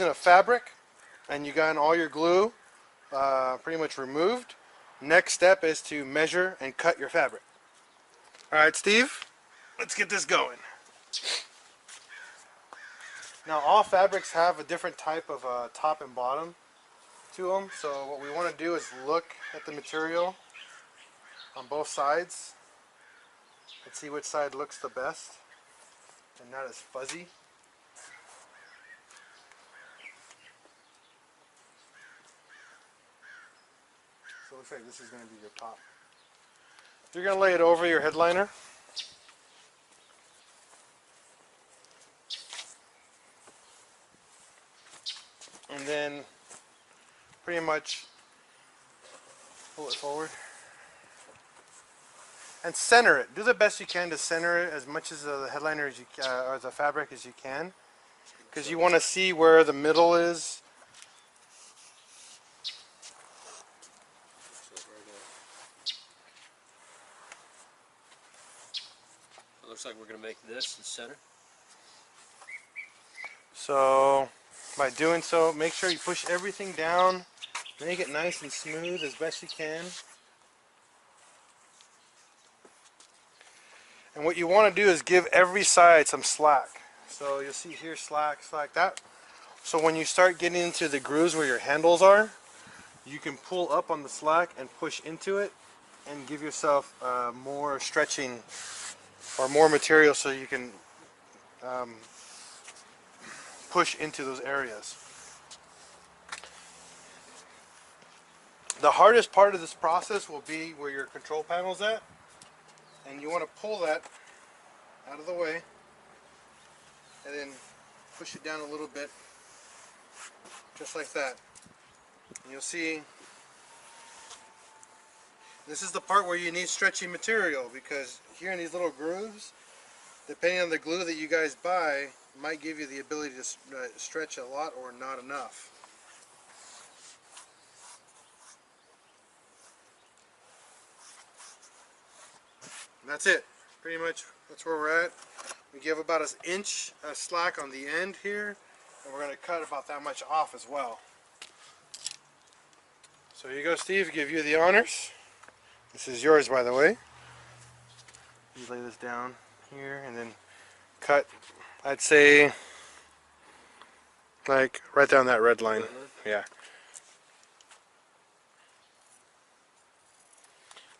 in a fabric and you got all your glue pretty much removed, next step is to measure and cut your fabric. Alright, Steve, let's get this going. Now all fabrics have a different type of top and bottom to them, so what we want to do is look at the material on both sides and see which side looks the best and not as fuzzy. So it looks like this is going to be your top. You're going to lay it over your headliner. And then pretty much pull it forward. And center it. Do the best you can to center it as much as the headliner as you or the fabric as you can, because you want to see where the middle is. It looks like we're going to make this the center. So by doing so, make sure you push everything down, make it nice and smooth as best you can. And what you want to do is give every side some slack. So you'll see here slack, slack, that. So when you start getting into the grooves where your handles are, you can pull up on the slack and push into it and give yourself more stretching or more material so you can push into those areas. The hardest part of this process will be where your control panel's at, and you want to pull that out of the way and then push it down a little bit, just like that. And you'll see this is the part where you need stretchy material, because here in these little grooves, depending on the glue that you guys buy, might give you the ability to stretch a lot or not enough. And that's it. Pretty much that's where we're at. We give about an inch slack on the end here, and we're going to cut about that much off as well. So here you go, Steve, give you the honors. This is yours, by the way. You lay this down here and then cut, I'd say, like right down that red line. Yeah.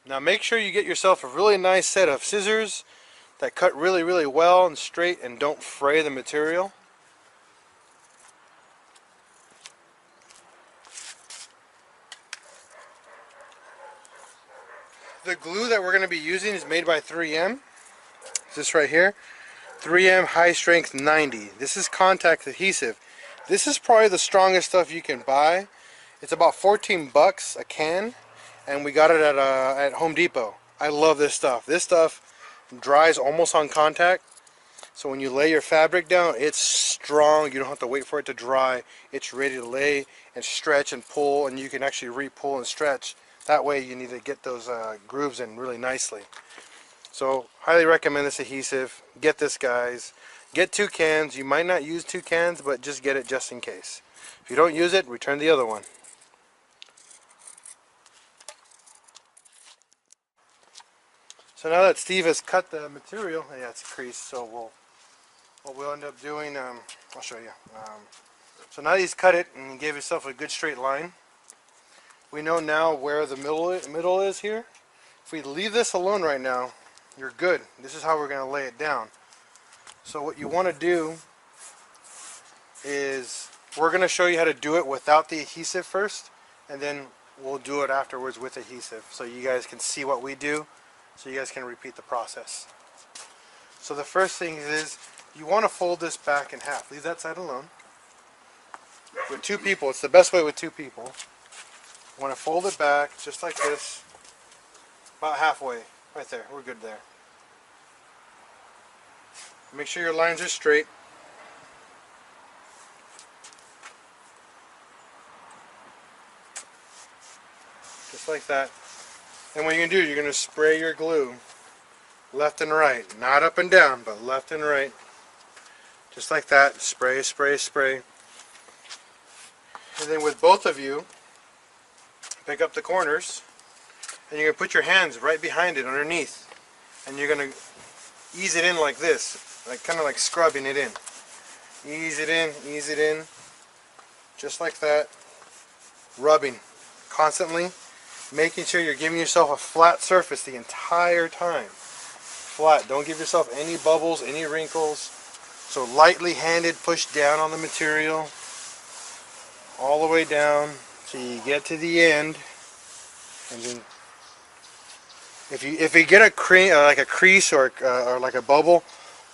Now make sure you get yourself a really nice set of scissors that cut really, really well and straight and don't fray the material. The glue that we're going to be using is made by 3M. It's this right here. 3M High Strength 90. This is contact adhesive. This is probably the strongest stuff you can buy. It's about 14 bucks a can, and we got it at Home Depot. I love this stuff. This stuff dries almost on contact, so when you lay your fabric down, it's strong. You don't have to wait for it to dry. It's ready to lay and stretch and pull, and you can actually re-pull and stretch. That way you need to get those grooves in really nicely. So highly recommend this adhesive. Get this, guys. Get 2 cans. You might not use 2 cans, but just get it just in case. If you don't use it, return the other one. So now that Steve has cut the material, yeah, it's creased, so what we'll end up doing, I'll show you. So now that he's cut it and gave himself a good straight line, we know now where the middle is here. If we leave this alone right now, you're good. This is how we're going to lay it down. So what you want to do is, we're going to show you how to do it without the adhesive first, and then we'll do it afterwards with adhesive, so you guys can see what we do, so you guys can repeat the process. So the first thing is, you want to fold this back in half. Leave that side alone. With 2 people, it's the best way with 2 people. You want to fold it back just like this, about halfway, right there. We're good there. Make sure your lines are straight. Just like that. And what you're going to do, you're going to spray your glue left and right. Not up and down, but left and right. Just like that. Spray, spray, spray. And then with both of you, pick up the corners, and you're going to put your hands right behind it, underneath. And you're going to ease it in like this, like kind of like scrubbing it in. Ease it in, just like that. Rubbing constantly, making sure you're giving yourself a flat surface the entire time. Flat, don't give yourself any bubbles, any wrinkles. So lightly handed, push down on the material, all the way down till you get to the end. And then if you get like a crease or like a bubble,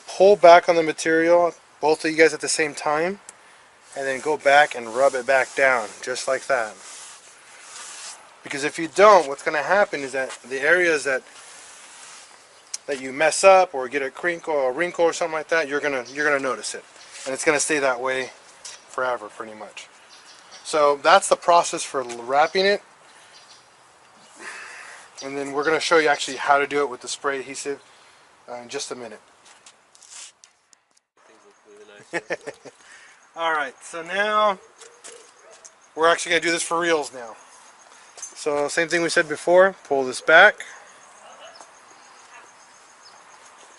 pull back on the material, both of you guys at the same time, and then go back and rub it back down, just like that. Because if you don't, what's going to happen is that the areas that you mess up or get a crinkle or a wrinkle or something like that, you're gonna notice it, and it's gonna stay that way forever, pretty much. So that's the process for wrapping it, and then we're gonna show you actually how to do it with the spray adhesive in just a minute. All right, so now we're actually gonna do this for reals now. So same thing we said before. Pull this back.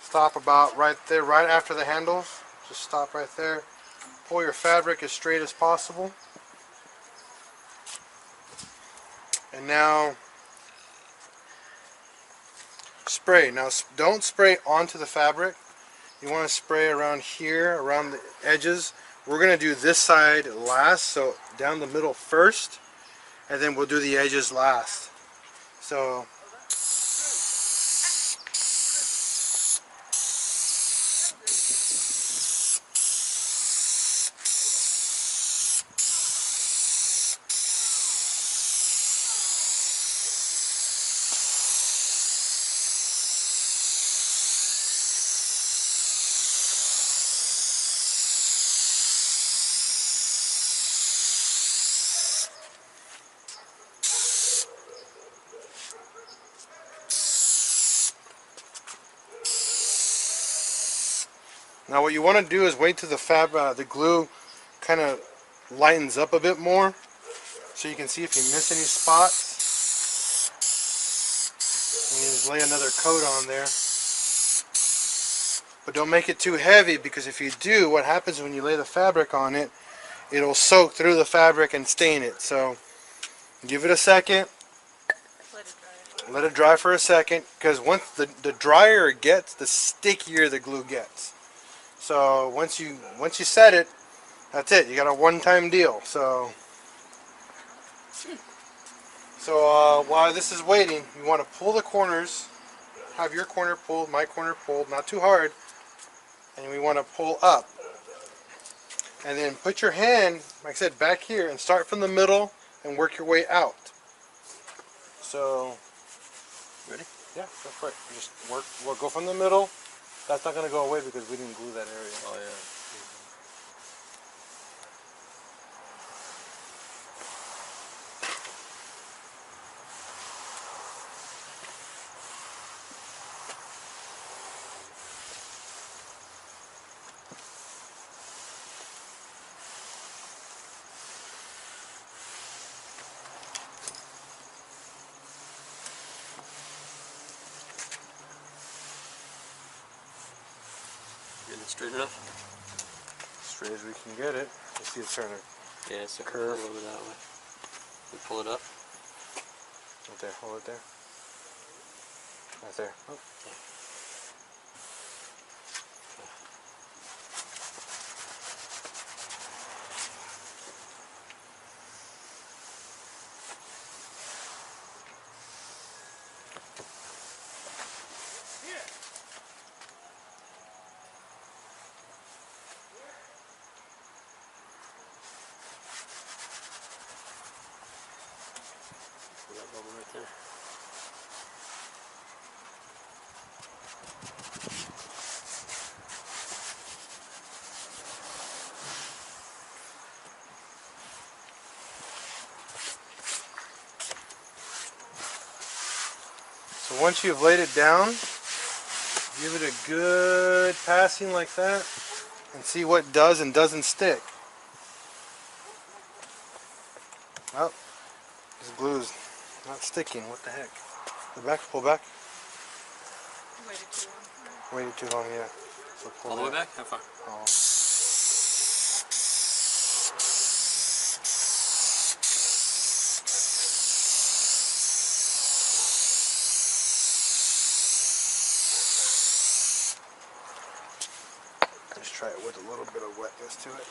Stop about right there, right after the handles. Just stop right there. Pull your fabric as straight as possible. And now spray. Now don't spray onto the fabric. You want to spray around here, around the edges. We're going to do this side last, so down the middle first, and then we'll do the edges last. So now what you want to do is wait till the glue kind of lightens up a bit more, so you can see if you miss any spots. And you just lay another coat on there. But don't make it too heavy, because if you do, what happens when you lay the fabric on it, it'll soak through the fabric and stain it. So give it a second. Let it dry for a second, because once the drier it gets, the stickier the glue gets. So once you set it, that's it. You got a one-time deal. So while this is waiting, you want to pull the corners. Have your corner pulled, my corner pulled, not too hard, and we want to pull up. And then put your hand, like I said, back here, and start from the middle and work your way out. So, ready? Yeah, go for it. Just work. We'll go from the middle. That's not going to go away because we didn't glue that area. Oh yeah. Getting it straight enough? Straight as we can get it. You see it's starting to Yeah, it's curve. a little bit that way. We pull it up. Right there. Hold it there. Right there. Oh. That bubble right there. So once you've laid it down, give it a good passing like that, and see what does and doesn't stick. Oh, this glue's not sticking. What the heck? Pull back, pull back. Waited too long. Waited too long, yeah. So pull All the way that. back? How far? Oh. Let's try it with a little bit of wetness to it.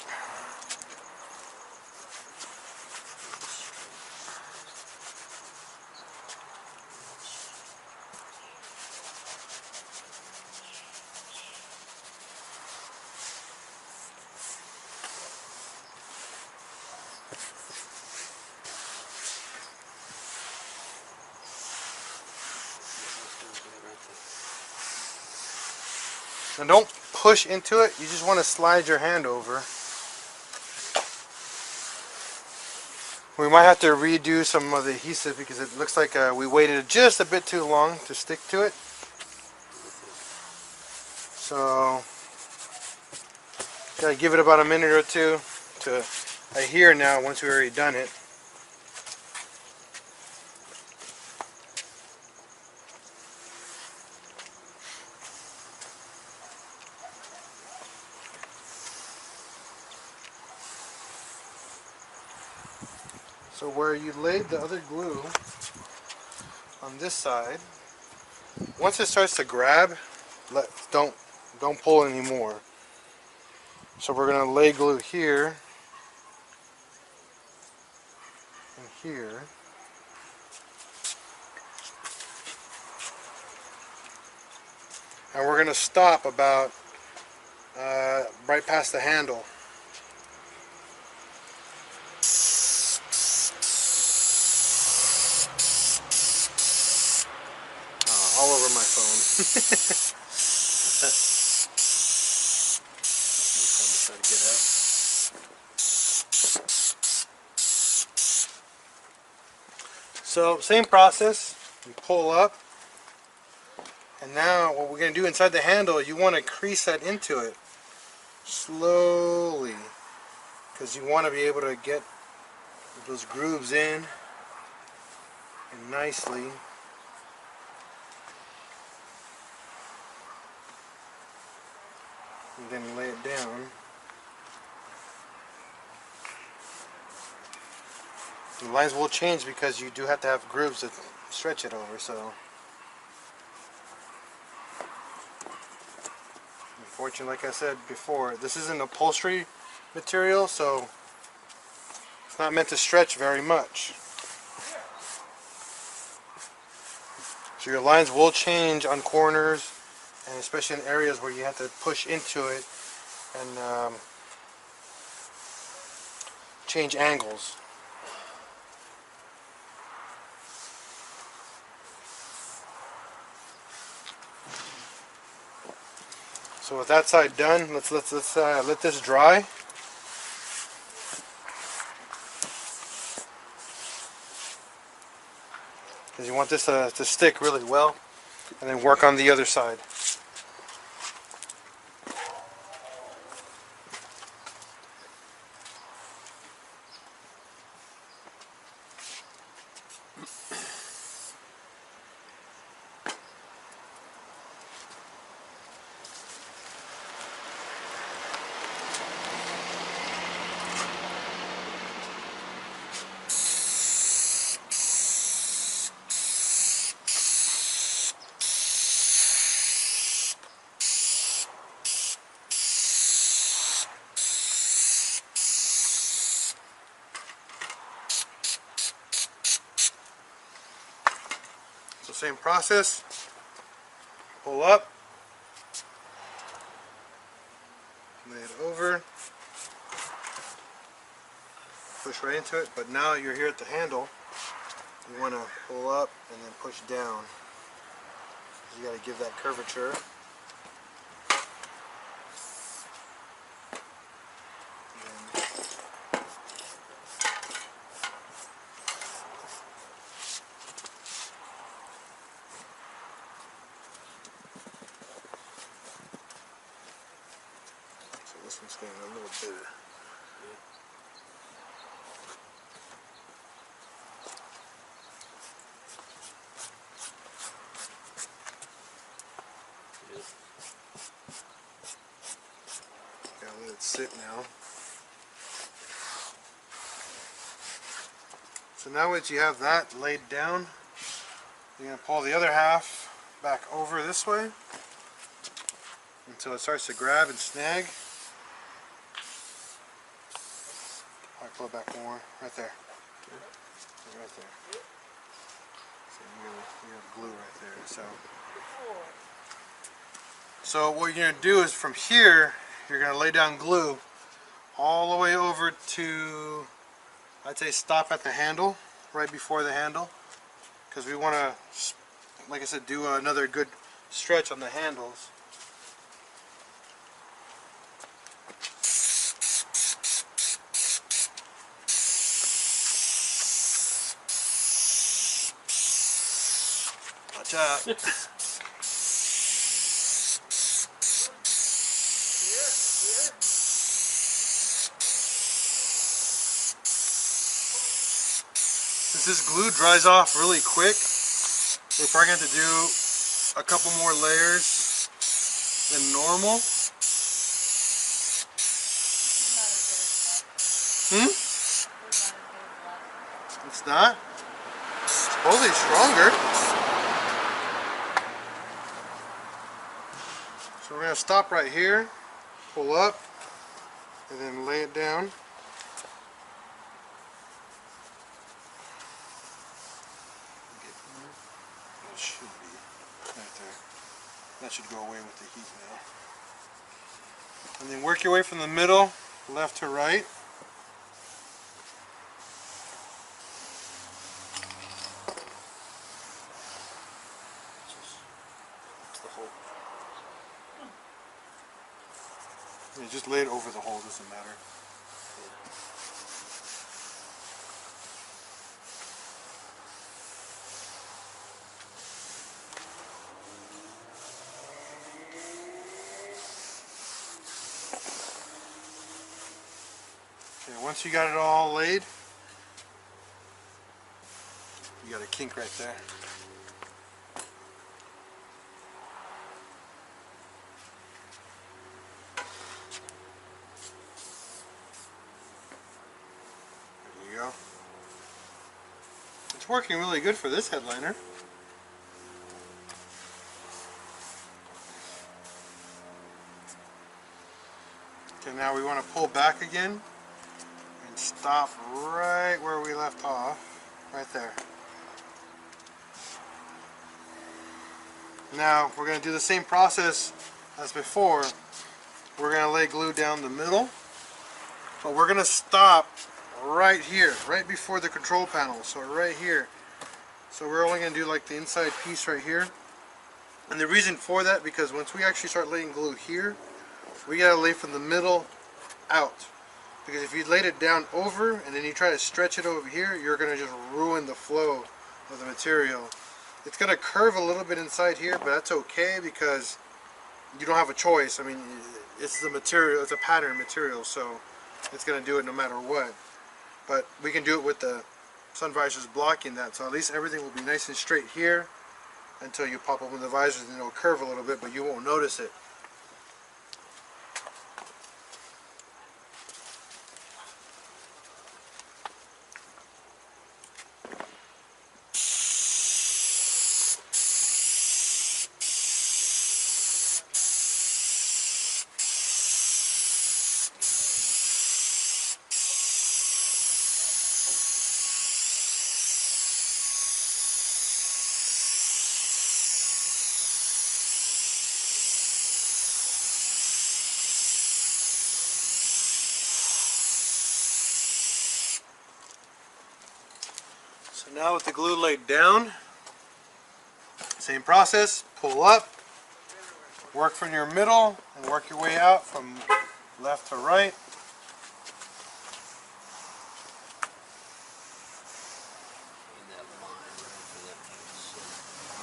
Now don't push into it, you just want to slide your hand over. We might have to redo some of the adhesive because it looks like we waited just a bit too long to stick to it. So, gotta give it about a minute or two to adhere now once we've already done it. So where you laid the other glue on this side, once it starts to grab, don't pull anymore. So we're gonna lay glue here and here. And we're gonna stop about right past the handle. All over my phone. Try to get out. So same process, you pull up, and now what we're going to do inside the handle, you want to crease that into it slowly, because you want to be able to get those grooves in and nicely. And then lay it down. The lines will change because you do have to have grooves to stretch it over, so unfortunately, like I said before, this isn't upholstery material, so it's not meant to stretch very much. So your lines will change on corners, and especially in areas where you have to push into it and change angles. So with that side done, let's let this dry. Because you want this to stick really well, and then work on the other side. So same process, pull up, lay it over, push right into it, but now you're here at the handle, you want to pull up and then push down. You got to give that curvature. So this one's getting a little bit. it sit now. So now once you have that laid down, you're going to pull the other half back over this way until it starts to grab and snag. I'll pull it back more, right there. Right there. So you have glue right there. So what you're going to do is from here, you're going to lay down glue all the way over to, I'd say stop at the handle, right before the handle, because we want to, like I said, do another good stretch on the handles. Watch out. Since this glue dries off really quick, we're probably going to have to do a couple more layers than normal. It's not? It's supposedly stronger. So we're going to stop right here, pull up, and then lay it down. It should be right there. That should go away with the heat now. And then work your way from the middle, left to right. Yeah, just lay it over the hole, doesn't matter. Okay, once you got it all laid, you got a kink right there. There you go. It's working really good for this headliner. Okay, now we want to pull back again and stop right where we left off, right there. Now we're going to do the same process as before. We're going to lay glue down the middle, but we're going to stop right here, right before the control panel, so right here. So we're only going to do like the inside piece right here. And the reason for that, because once we actually start laying glue here, we got to lay from the middle out. Because if you laid it down over and then you try to stretch it over here, you're going to just ruin the flow of the material. It's going to curve a little bit inside here, but that's okay because you don't have a choice. I mean, it's the material, it's a pattern material, so it's going to do it no matter what. But we can do it with the sun visors blocking that, so at least everything will be nice and straight here until you pop open the visors, and it'll curve a little bit, but you won't notice it. So now with the glue laid down, same process, pull up, work from your middle, and work your way out from left to right.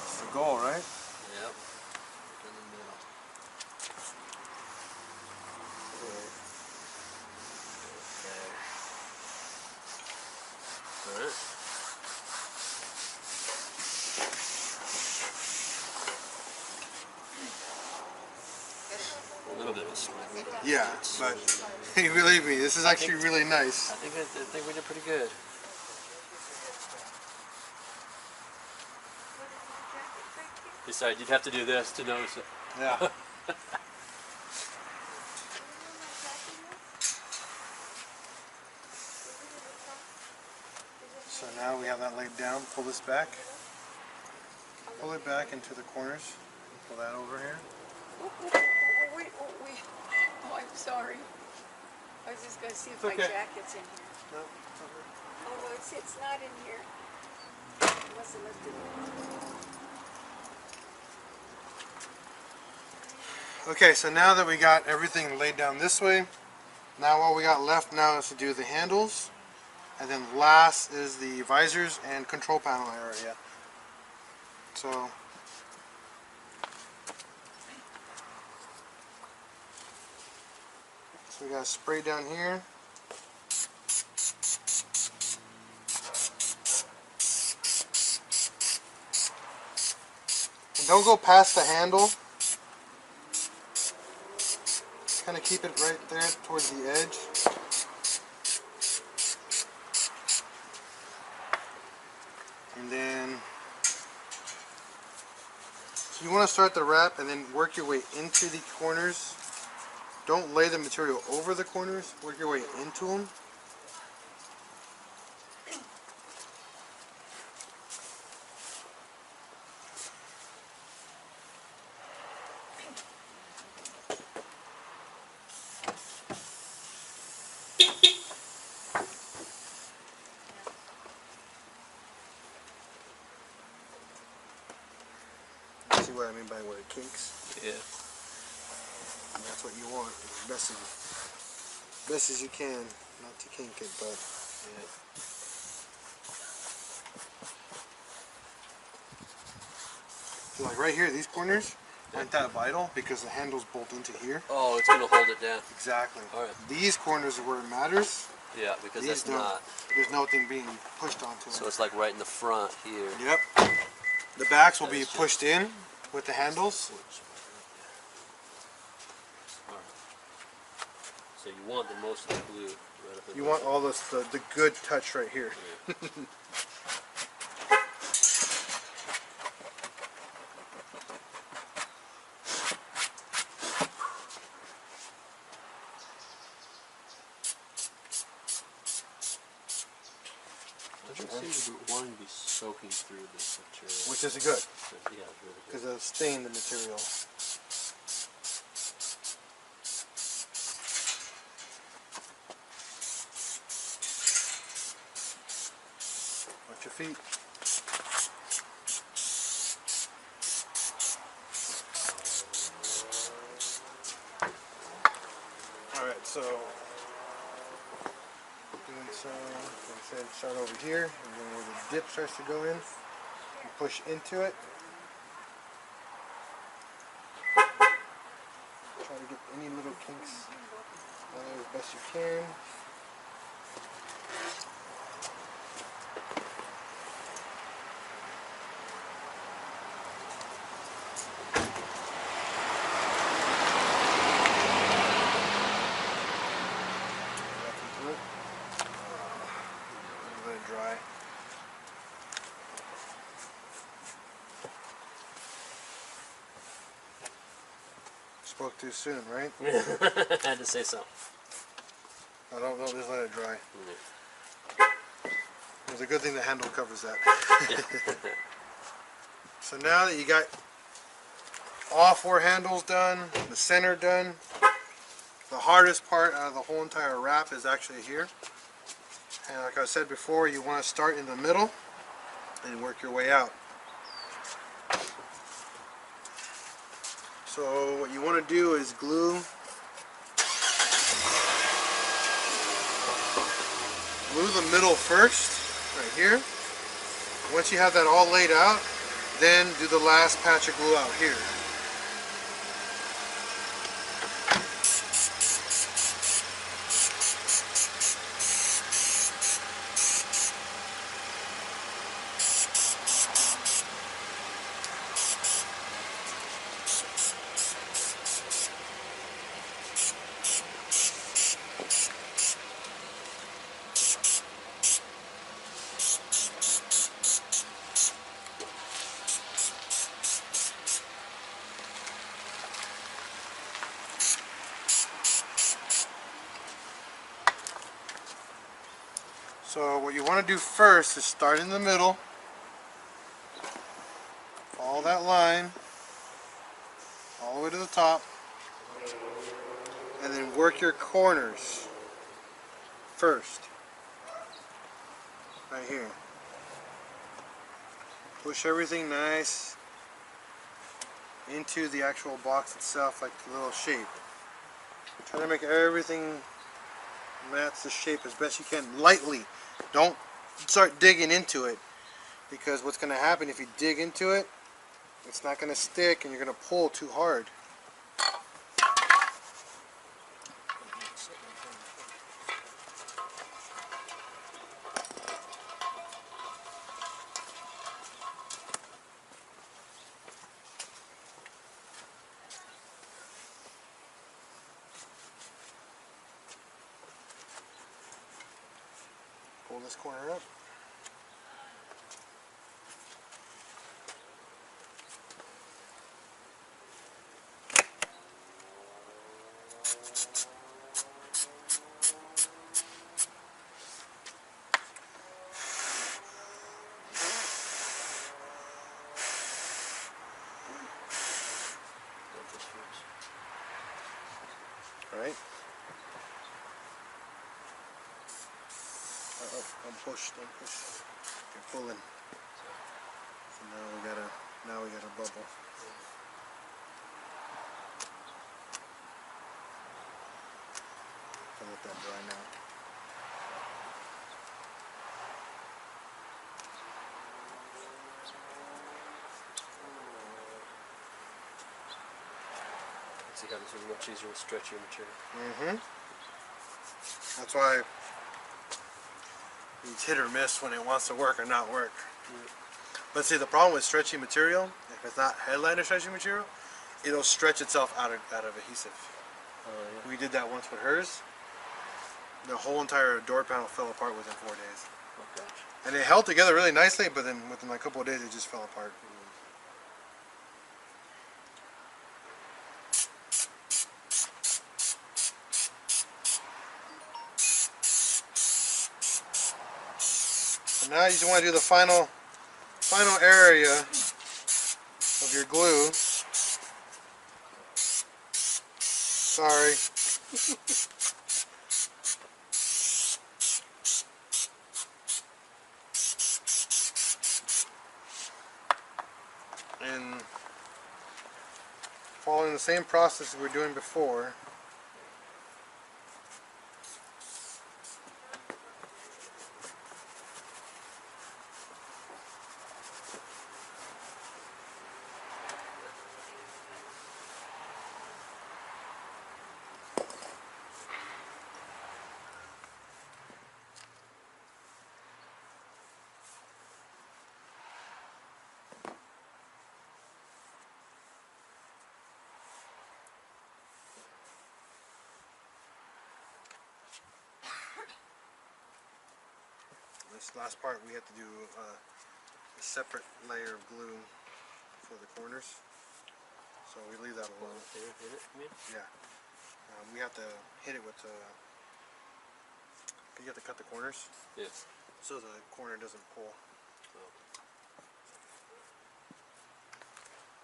That's the goal, right? Yep. In the middle. Okay. Alright. A little that it was smooth. Yeah, but believe me, this is actually really nice. I think we did pretty good. Besides, you'd have to do this to notice it. Yeah. So now we have that laid down. Pull this back. Pull it back into the corners. Pull that over here. Wait. Oh, I'm sorry. I was just going to see if my Okay. jacket's in here. No. Oh, well, it's not in here. I must have left it in. Okay, so now that we got everything laid down this way, now all we got left now is to do the handles, and then last is the visors and control panel area. So we got spray down here. And don't go past the handle. Kind of keep it right there towards the edge. And then so you want to start the wrap and then work your way into the corners. Don't lay the material over the corners, work your way into them. See what I mean by where it kinks? Yeah. And that's what you want, as best as you can, not to kink it, but Yeah. so like right here, these corners aren't that vital because the handles bolt into here. Oh, it's gonna hold it down. Exactly. All right. These corners are where it matters. Yeah, because These that's don't. not. There's nothing being pushed onto them. So it's like right in the front here. Yep. The backs will That be is just- pushed in with the handles. Alright. So you want the most of the glue right up in You there. want all this the good touch right here. Doesn't seem to be wanting to be soaking through this material. Which is good Yeah, it's really good. because it'll stain the material. Watch your feet. Alright, so doing some, like I said, start over here, and then where the dip starts to go in, you push into it. Try to get any little kinks as best you can. Into it. Let it dry. Spoke too soon, right? I had to say something. I don't know, just let it dry. It's a good thing the handle covers that. So now that you got all four handles done, the center done, the hardest part out of the whole entire wrap is actually here. And like I said before, you want to start in the middle and work your way out. So what you want to do is glue the middle first, right here. Once you have that all laid out, then do the last patch of glue out here. So what you want to do first is start in the middle, follow that line all the way to the top, and then work your corners first. Right here. Push everything nice into the actual box itself, like the little shape. Try to make everything match the shape as best you can, lightly. Don't start digging into it, because what's going to happen if you dig into it, it's not going to stick and you're going to pull too hard. Pull this corner up. Right? Don't push, don't push. You're pulling. So now we got a bubble. I'll let that dry now. See how this is much easier with stretchier material. That's why it's hit or miss when it wants to work or not work. But see, the problem with stretchy material, if it's not headliner stretchy material, it'll stretch itself out of adhesive. Oh, yeah. We did that once with hers. The whole entire door panel fell apart within 4 days. Oh, gosh. And it held together really nicely, but then within like a couple of days it just fell apart. And now you just want to do the final area of your glue. Sorry. And following the same process we were doing before. This last part we have to do a separate layer of glue for the corners, so we leave that alone. Hit it, you mean? Yeah, we have to hit it with you have to cut the corners, Yeah. so the corner doesn't pull. Oh.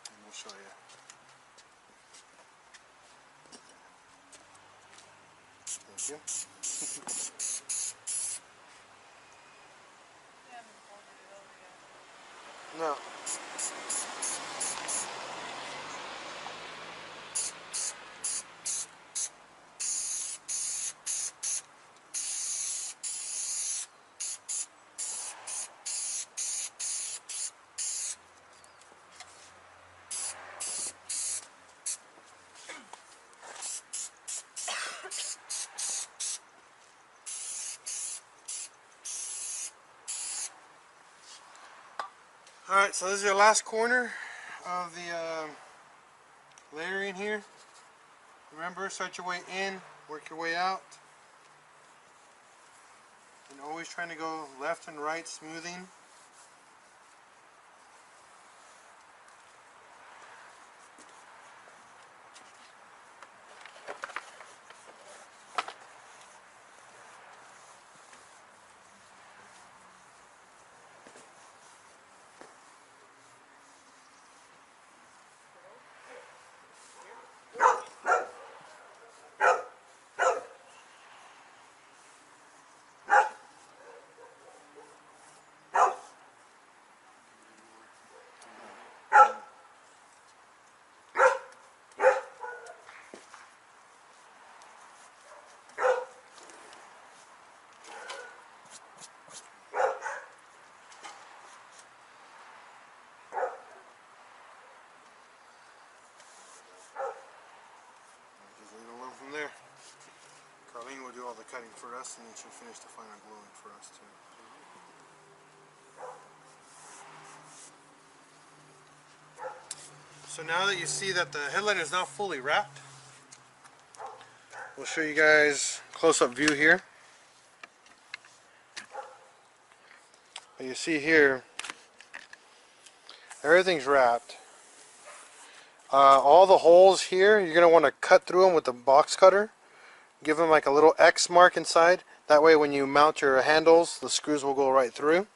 And we'll show you. Thank you. I haven't folded it over yet. No. Alright, so this is your last corner of the layering here. Remember, start your way in, work your way out. And always trying to go left and right, smoothing. cutting for us, and then she'll finish the final gluing for us too. So now that you see that the headliner is now fully wrapped, we'll show you guys close-up view here. And you see here, everything's wrapped. All the holes here, you're going to want to cut through them with the box cutter. Give them like a little X mark inside. That way when you mount your handles, the screws will go right through.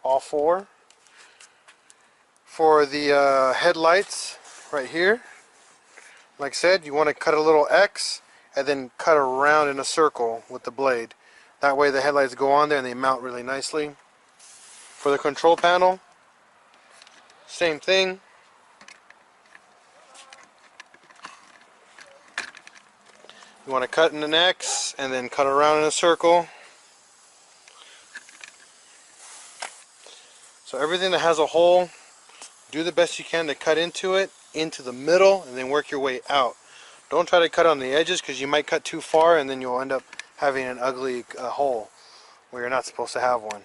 All four. For the headlights, right here, like I said, you want to cut a little X and then cut around in a circle with the blade. That way the headlights go on there and they mount really nicely. For the control panel, same thing. You want to cut in an X and then cut around in a circle. So everything that has a hole, do the best you can to cut into it, into the middle, and then work your way out. Don't try to cut on the edges because you might cut too far and then you'll end up having an ugly hole where you're not supposed to have one.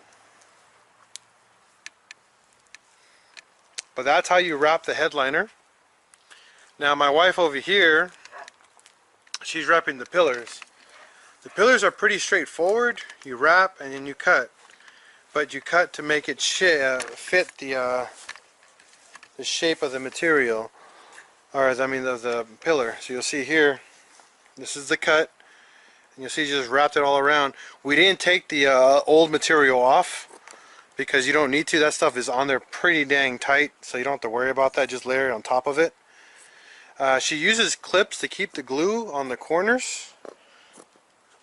But that's how you wrap the headliner. Now my wife over here, she's wrapping the pillars. The pillars are pretty straightforward. You wrap and then you cut. But you cut to make it fit the shape of the material, or I mean the pillar. So you'll see here, this is the cut, and you'll see you just wrapped it all around. We didn't take the old material off because you don't need to. That stuff is on there pretty dang tight, so you don't have to worry about that. Just layer it on top of it. She uses clips to keep the glue on the corners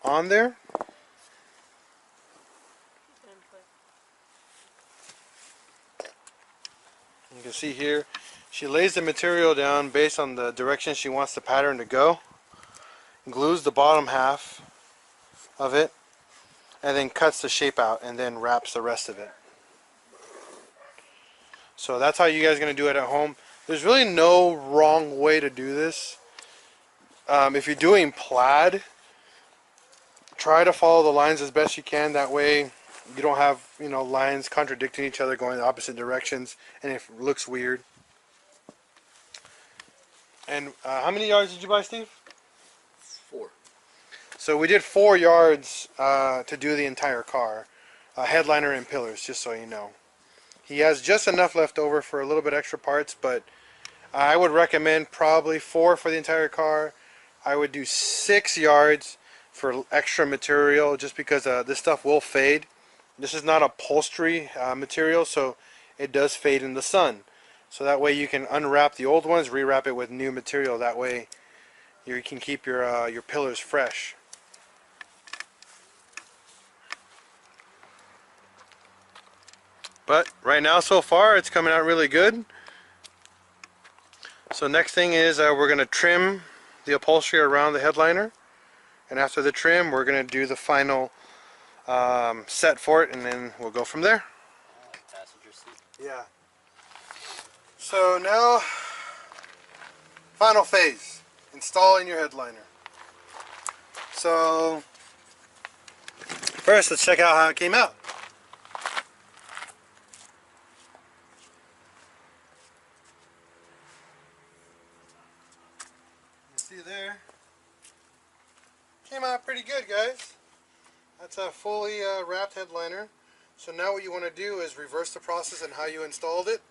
on there. You can see here, she lays the material down based on the direction she wants the pattern to go, glues the bottom half of it, and then cuts the shape out and then wraps the rest of it. So that's how you guys are going to do it at home. There's really no wrong way to do this. If you're doing plaid, try to follow the lines as best you can. That way you don't have, lines contradicting each other going in opposite directions, and it looks weird. And how many yards did you buy, Steve? 4. So we did 4 yards to do the entire car, headliner and pillars, just so you know. He has just enough left over for a little bit extra parts, but I would recommend probably 4 for the entire car. I would do 6 yards for extra material, just because this stuff will fade. This is not upholstery material, so it does fade in the sun. So that way you can unwrap the old ones, rewrap it with new material. That way you can keep your pillars fresh. But right now, so far, it's coming out really good. So next thing is we're going to trim the upholstery around the headliner. And after the trim, we're going to do the final set for it, and then we'll go from there. Passenger seat. Yeah. So now, final phase, installing your headliner. So first, let's check out how it came out. You see there, came out pretty good, guys. That's a fully wrapped headliner. So now what you want to do is reverse the process and how you installed it.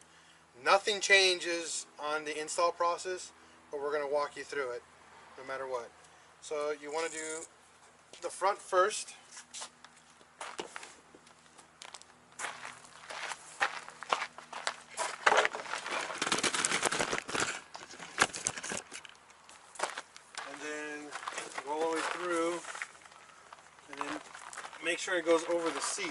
Nothing changes on the install process, but we're going to walk you through it no matter what. So you want to do the front first. And then go all the way through, and then make sure it goes over the seat.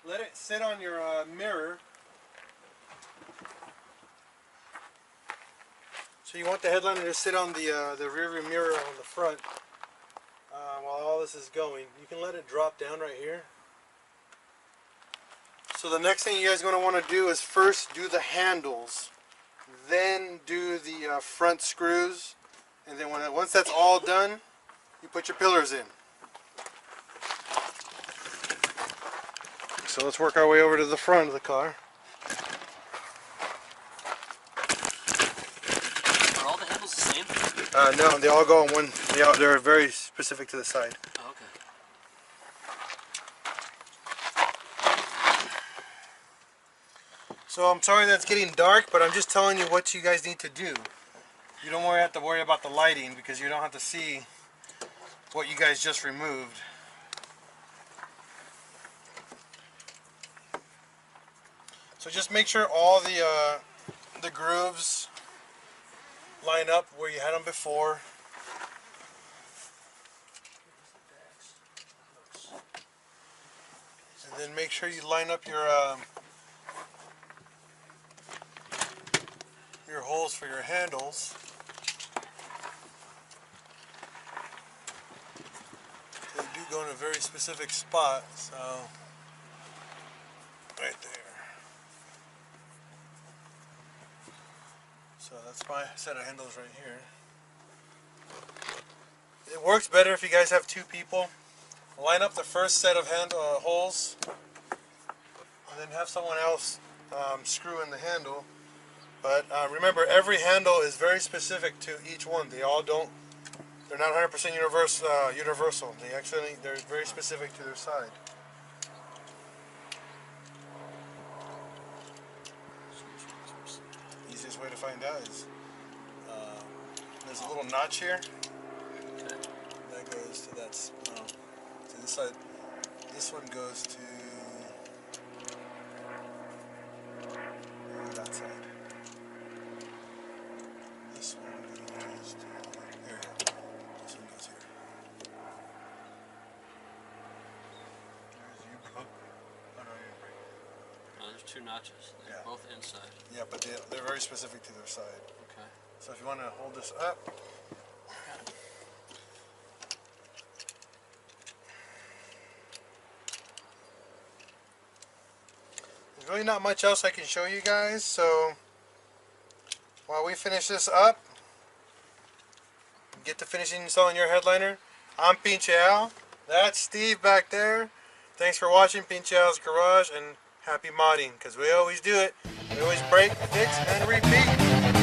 Let it sit on your mirror. So you want the headliner to sit on the rear view mirror on the front. while all this is going, you can let it drop down right here. So the next thing you guys are going to want to do is first do the handles, then do the front screws, and then once that's all done, you put your pillars in. So let's work our way over to the front of the car. Are all the handles the same? No, they all go on one. They're very specific to the side. Oh, okay. So I'm sorry that it's getting dark, but I'm just telling you what you guys need to do. You don't have to worry about the lighting because you don't have to see what you guys just removed. So just make sure all the grooves line up where you had them before. And then make sure you line up your holes for your handles. They do go in a very specific spot, so right there. So that's my set of handles right here. It works better if you guys have two people. Line up the first set of holes, and then have someone else screw in the handle. But remember, every handle is very specific to each one. They all don't. They're not 100% universal. They're very specific to their side. Easiest way to find out is there's a little notch here. Okay. That goes to to this side. This one goes to that side. This one goes to here. This one goes here. There's you broke. Oh no, you didn't break it. Oh, there's two notches. They're both inside. Yeah, but they're very specific to their side. Okay. So if you want to hold this up. There's really not much else I can show you guys, so while we finish this up, get to finishing installing your headliner, I'm Pinche Al. That's Steve back there. Thanks for watching Pinche Al's Garage, and happy modding, because we always do it. We always break, fix, and repeat.